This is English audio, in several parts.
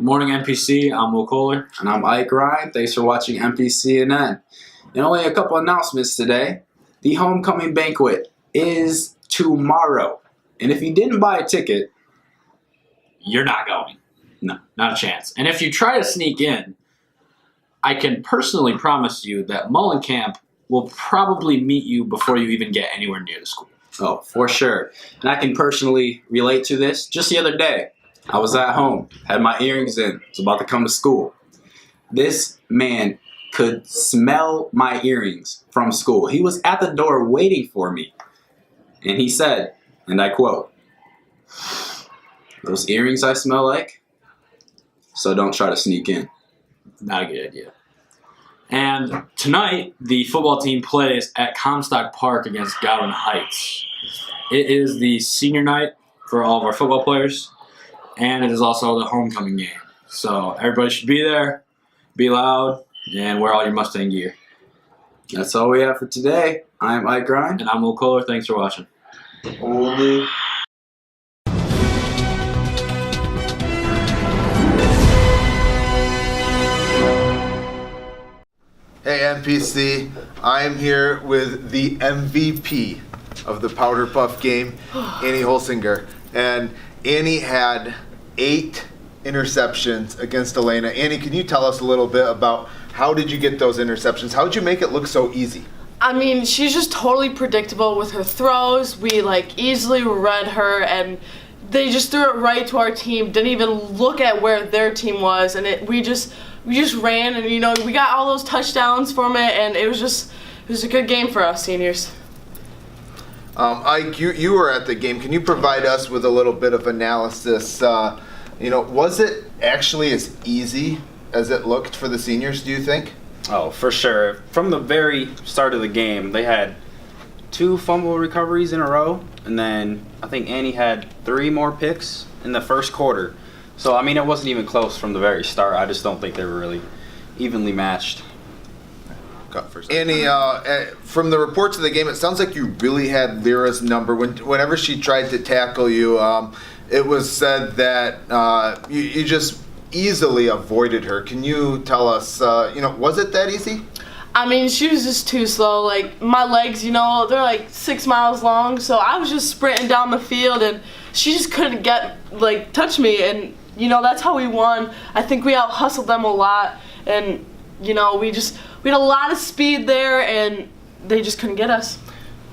Good morning, NPC. I'm Will Kohler. And I'm Ike Ryan. Thanks for watching NPCNN. And only a couple announcements today. The homecoming banquet is tomorrow. And if you didn't buy a ticket, You're not going. No. Not a chance. And if you try to sneak in, I can personally promise you that Mullenkamp will probably meet you before you even get anywhere near the school. oh, for sure. And I can personally relate to this. Just the other day, I was at home, had my earrings in, was about to come to school. This man could smell my earrings from school. He was at the door waiting for me. And he said, and I quote, "Those earrings I smell like, so don't try to sneak in." Not a good idea. And tonight, the football team plays at Comstock Park against Godwin Heights. It is the senior night for all of our football players, and it is also the homecoming game. So everybody should be there, be loud, and wear all your Mustang gear. That's all we have for today. I'm Ike Ryan. And I'm Will Kohler. Thanks for watching. Only Hey NPC, I am here with the MVP of the Powder Puff game, Annie Holsinger. And Annie had 8 interceptions against Elena. Annie, can you tell us a little bit about how did you get those interceptions? How did you make it look so easy? I mean, she's just totally predictable with her throws. We easily read her, and they just threw it right to our team. Didn't even look at where their team was, and we just ran, and we got all those touchdowns from it, and it was a good game for us seniors. Ike, you were at the game. Can you provide us with a little bit of analysis? Was it actually as easy as it looked for the seniors, do you think? Oh, for sure. From the very start of the game, they had 2 fumble recoveries in a row, and then I think Annie had 3 more picks in the first quarter. So, I mean, it wasn't even close from the very start. I just don't think they were really evenly matched. Annie, from the reports of the game, it sounds like you really had Lyra's number. Whenever she tried to tackle you, it was said that you just easily avoided her. Can you tell us, was it that easy? I mean, she was just too slow. My legs, they're 6 miles long, so I was just sprinting down the field, and she just couldn't touch me, and, that's how we won. I think we out-hustled them a lot, and, we had a lot of speed there, and they just couldn't get us.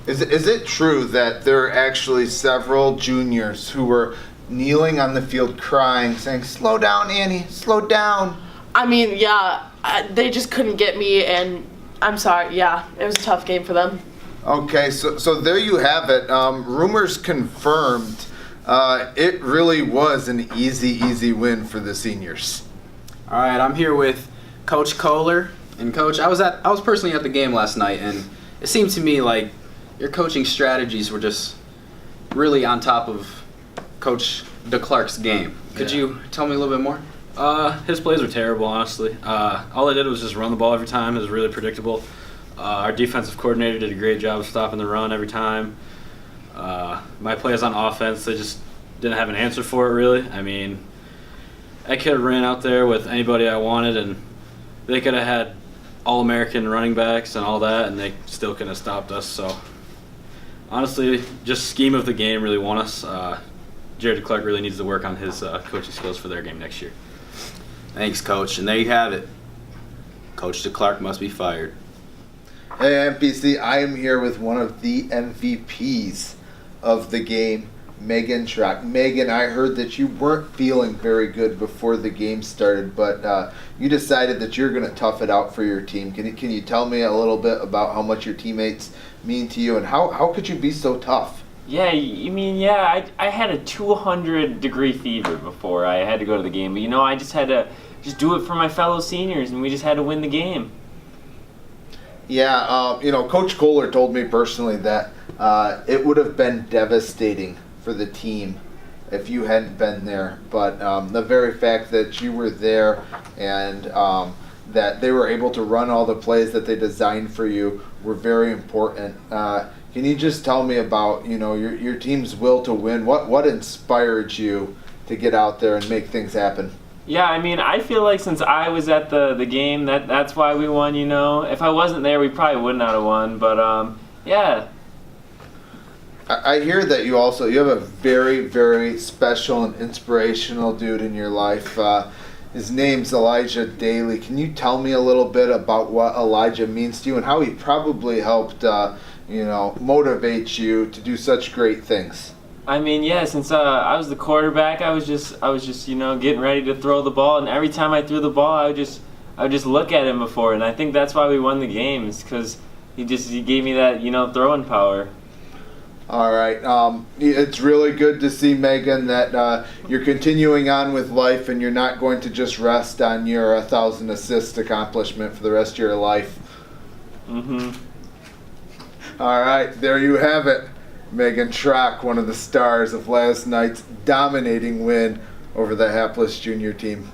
Is it true that there are actually several juniors who were kneeling on the field crying, saying, "Slow down, Annie, slow down"? I mean, yeah, they just couldn't get me, and I'm sorry, yeah, it was a tough game for them. Okay, so there you have it. Rumors confirmed. It really was an easy win for the seniors. All right, I'm here with Coach Kohler. And Coach, I was personally at the game last night, and it seemed to me like your coaching strategies were just really on top of Coach DeClark's game. Could you tell me a little bit more? His plays were terrible, honestly. All I did was just run the ball every time. It was really predictable. Our defensive coordinator did a great job of stopping the run every time. My plays on offense, they just didn't have an answer for it, really. I mean, I could have ran out there with anybody I wanted, and they could have had All-American running backs and all that, and they still couldn't have stopped us. So, honestly, just scheme of the game really won us. Jared DeClark really needs to work on his coaching skills for their game next year. Thanks, Coach. And there you have it. Coach DeClark must be fired. Hey NPC, I am here with one of the MVPs of the game, Megan Schrock. Megan, I heard that you weren't feeling very good before the game started, but you decided that you're going to tough it out for your team. Can you tell me a little bit about how much your teammates mean to you, and how could you be so tough? Yeah, I had a 200-degree fever before I had to go to the game, but I just had to do it for my fellow seniors, and we just had to win the game. Yeah, Coach Kohler told me personally that it would have been devastating for the team if you hadn't been there. But the very fact that you were there and that they were able to run all the plays that they designed for you were very important. Can you just tell me about your team's will to win? What inspired you to get out there and make things happen? Yeah, I mean, I feel like since I was at the game, that's why we won. You know, if I wasn't there, we probably would not have won. But yeah, I hear that you have a very, very special and inspirational dude in your life. His name's Elijah Daly. Can you tell me a little bit about what Elijah means to you and how he probably helped, motivate you to do such great things? I mean, yeah, since I was the quarterback, I was just getting ready to throw the ball, and every time I threw the ball, I would just look at him before, and I think that's why we won the games, because he gave me that throwing power. All right. It's really good to see, Megan, that you're continuing on with life and you're not going to just rest on your 1,000 assist accomplishment for the rest of your life. Mm-hmm. All right. There you have it. Megan Schrock, one of the stars of last night's dominating win over the hapless junior team.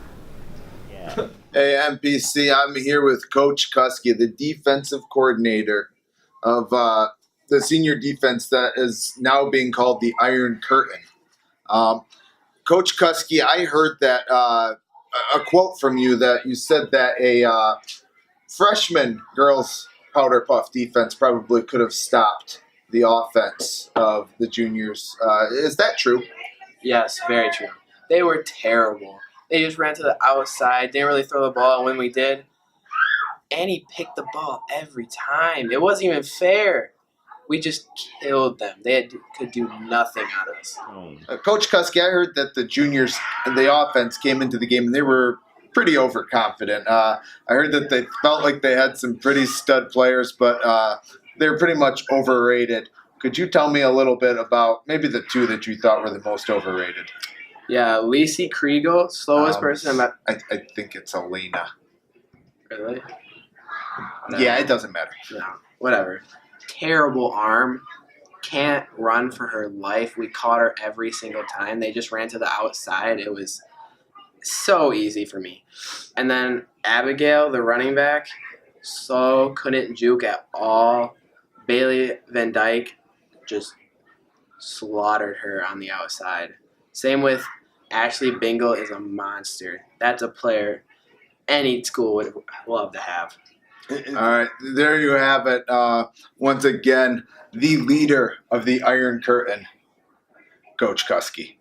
Yeah. Hey, MPC, I'm here with Coach Kuski, the defensive coordinator of the senior defense that is now being called the Iron Curtain. Coach Kuski, I heard that a quote from you that you said that a freshman girls powder puff defense probably could have stopped the offense of the juniors. Is that true? Yes, very true. They were terrible. They just ran to the outside, didn't really throw the ball, and when we did, Annie picked the ball every time. It wasn't even fair. We just killed them. They could do nothing on us. Coach Kuski, I heard that the juniors and the offense came into the game and they were pretty overconfident. I heard that they felt like they had some pretty stud players, but they were pretty much overrated. Could you tell me a little bit about maybe the two that you thought were the most overrated? Yeah, Lacey Kriegel, slowest person I met. I think it's Elena. Really? Yeah, it doesn't matter. No, whatever. Terrible arm. Can't run for her life. We caught her every single time. They just ran to the outside. It was so easy for me. And then Abigail, the running back, so couldn't juke at all. Bailey Van Dyke just slaughtered her on the outside. Same with Ashley Bingle is a monster. That's a player any school would love to have. All right, there you have it. Once again, the leader of the Iron Curtain, Coach Kuski.